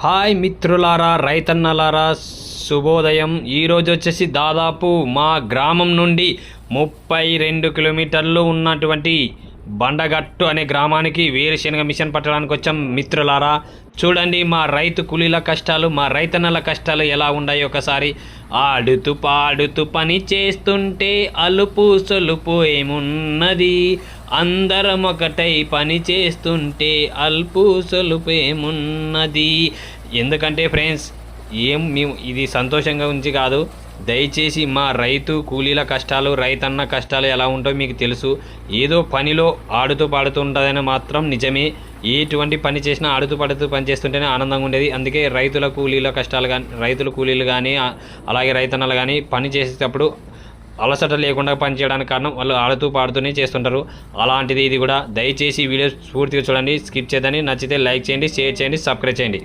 Hi మిత్రులారా, రైతన్నలారా, శుభోదయం. ఈరోజు వచ్చేసి దాదాపు మా గ్రామం నుండి 32 కిలోమీటర్లు ఉన్నటువంటి బండగట్టు అనే గ్రామానికి వేరుశెనగ మిషన్ పట్టడానికి వచ్చాం మిత్రులారా. చూడండి మా రైతు కూలీల కష్టాలు, మా రైతన్నల కష్టాలు ఎలా ఉన్నాయో ఒకసారి. ఆడుతూ పాడుతూ పని చేస్తుంటే అలుపు సొలుపు ఏమున్నది, అందరం ఒకటై పని చేస్తుంటే అల్పు సొలుపు ఏమున్నది. ఎందుకంటే ఫ్రెండ్స్, మేము ఇది సంతోషంగా ఉంచి కాదు, దయచేసి మా రైతు కూలీల కష్టాలు, రైతన్న కష్టాలు ఎలా ఉంటాయో మీకు తెలుసు. ఏదో పనిలో ఆడుతూ పాడుతూ ఉంటుందని మాత్రం నిజమే. ఎటువంటి పని చేసినా ఆడుతూ పాడుతూ పని చేస్తుంటేనే ఆనందంగా ఉండేది. అందుకే రైతుల కూలీల కష్టాలు కానీ, రైతుల కూలీలు కానీ, అలాగే రైతన్నలు కానీ పని చేసేటప్పుడు అలసట లేకుండా పనిచేయడానికి కారణం వాళ్ళు ఆడుతూ పాడుతూనే చేస్తుంటారు. అలాంటిది ఇది కూడా. దయచేసి వీడియో పూర్తిగా చూడండి, స్కిప్ చేయదని. నచ్చితే లైక్ చేయండి, షేర్ చేయండి, సబ్స్క్రైబ్ చేయండి.